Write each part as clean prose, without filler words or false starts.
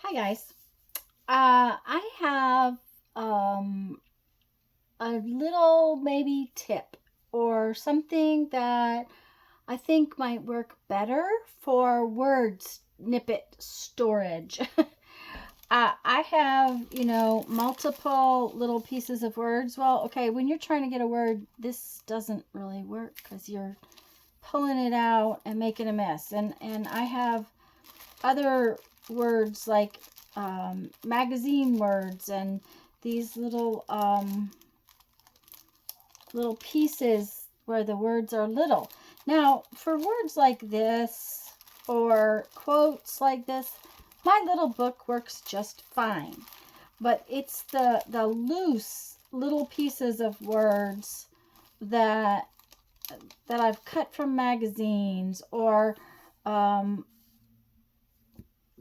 Hi guys. I have a little maybe tip or something that I think might work better for word snippet storage. I have, multiple little pieces of words. Well, okay, when you're trying to get a word, this doesn't really work because you're pulling it out and making a mess. And I have other words like magazine words and these little pieces where the words are little. Now, for words like this or quotes like this, my little book works just fine. But it's the loose little pieces of words that I've cut from magazines or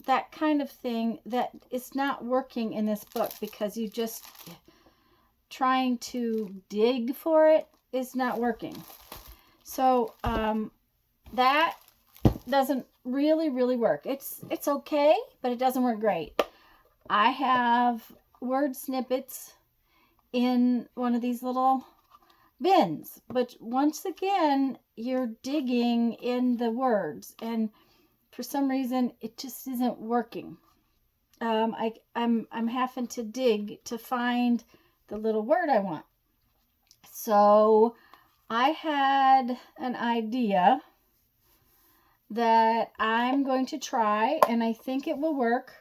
that kind of thing that is not working in this book because you just trying to dig for it is not working. So that doesn't really work. It's okay, but it doesn't work great. I have word snippets in one of these little bins, but once again you're digging in the words and for some reason it just isn't working. I'm having to dig to find the little word I want. So I had an idea that I'm going to try, and I think it will work.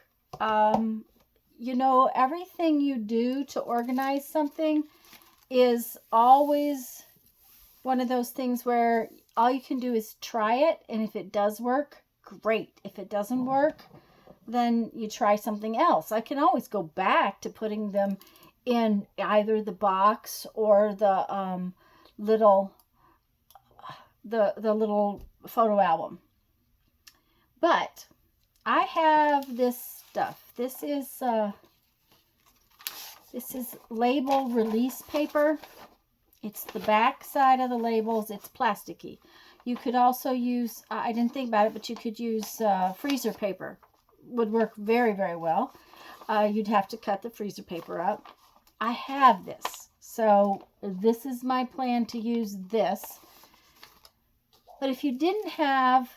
Everything you do to organize something is always one of those things where all you can do is try it, and if it does work, great. If it doesn't work, then you try something else. I can always go back to putting them in either the box or the little photo album. But I have this stuff. This is label release paper. It's the back side of the labels. It's plasticky. You could also use, I didn't think about it, but you could use freezer paper. Would work very well. You'd have to cut the freezer paper up. I have this. So this is my plan to use this. But if you didn't have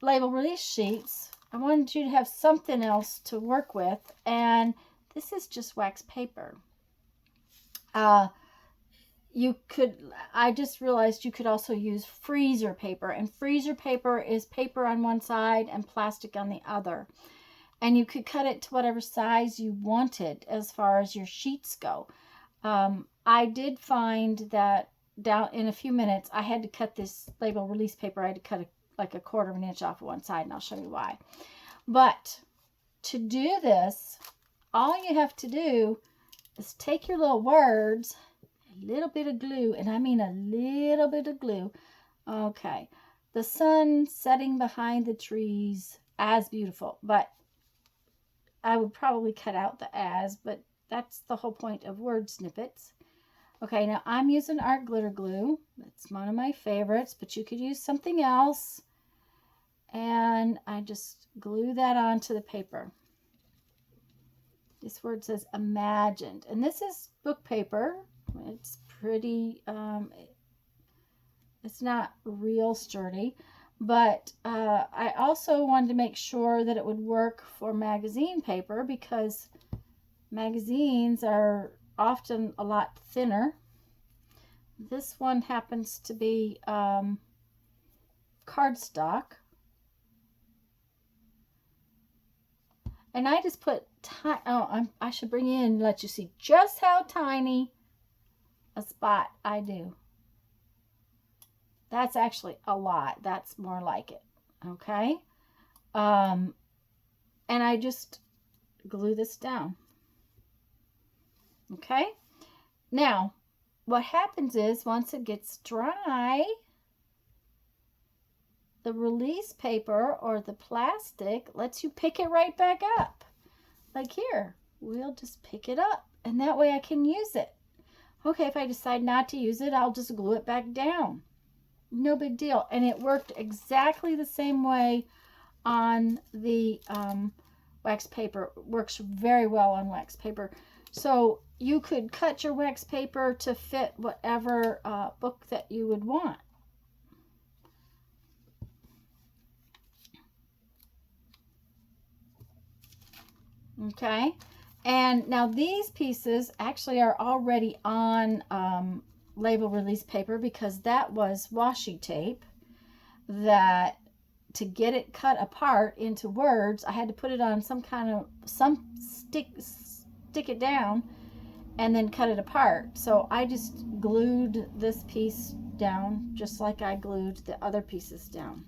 label release sheets, I wanted you to have something else to work with. And this is just wax paper. I just realized you could also use freezer paper, and freezer paper is paper on one side and plastic on the other. And you could cut it to whatever size you wanted as far as your sheets go. I did find that down in a few minutes, I had to cut this label release paper. I had to cut like a quarter of an inch off of one side, and I'll show you why. But to do this, all you have to do is take your little words, a little bit of glue, and I mean a little bit of glue. Okay, the sun setting behind the trees, as beautiful. But I would probably cut out the as, but that's the whole point of word snippets. Okay, now I'm using art glitter glue. That's one of my favorites, but you could use something else. And I just glue that onto the paper. This word says imagined, and this is book paper. It's pretty, it's not real sturdy, but I also wanted to make sure that it would work for magazine paper because magazines are often a lot thinner. This one happens to be cardstock. And I just put, I should bring in and let you see just how tiny a spot I do. That's actually a lot. That's more like it. Okay. And I just glue this down. Okay. Now, what happens is once it gets dry, the release paper or the plastic lets you pick it right back up. Like here, we'll just pick it up and that way I can use it. Okay, if I decide not to use it, I'll just glue it back down. No big deal. And it worked exactly the same way on the wax paper. It works very well on wax paper. So you could cut your wax paper to fit whatever book that you would want. Okay, and now these pieces actually are already on label release paper, because that was washi tape that, to get it cut apart into words, I had to put it on some kind of stick it down and then cut it apart. So I just glued this piece down just like I glued the other pieces down.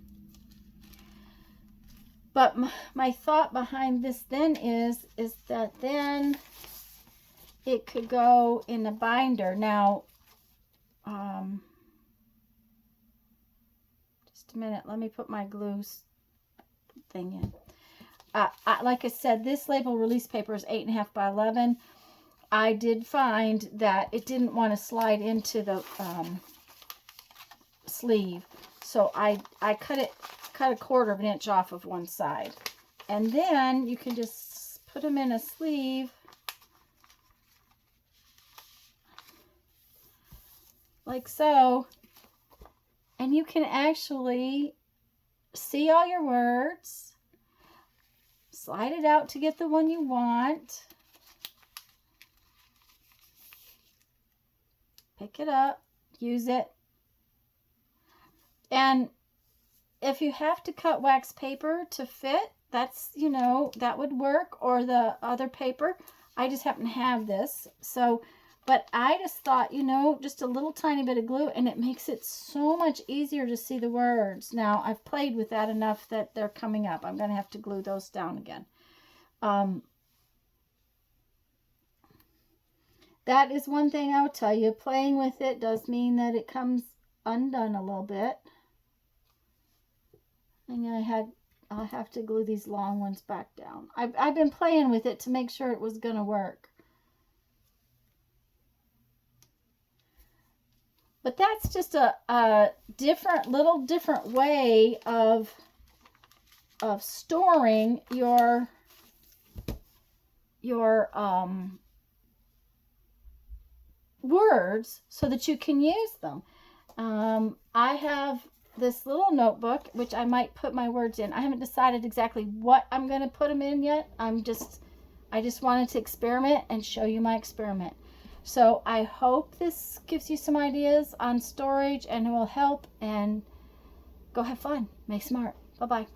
But my thought behind this then is that then it could go in a binder. Now, just a minute, let me put my glue thing in. Like I said, this label release paper is 8.5 by 11. I did find that it didn't want to slide into the sleeve, so I cut a 1/4 of an inch off of one side, and then you can just put them in a sleeve like so, and you can actually see all your words, slide it out to get the one you want, pick it up, use it. And if you have to cut wax paper to fit, that's, you know, that would work, or the other paper. I just happen to have this. So, but I just thought, you know, just a little tiny bit of glue, and it makes it so much easier to see the words. Now, I've played with that enough that they're coming up. I'm going to have to glue those down again. That is one thing I would tell you. Playing with it does mean that it comes undone a little bit. And I'll have to glue these long ones back down. I've been playing with it to make sure it was going to work. But that's just a little different way of storing your words so that you can use them. I have this little notebook, which I might put my words in. I haven't decided exactly what I'm going to put them in yet. I just wanted to experiment and show you my experiment. So I hope this gives you some ideas on storage and it will help, and go have fun. Make smart. Bye-bye.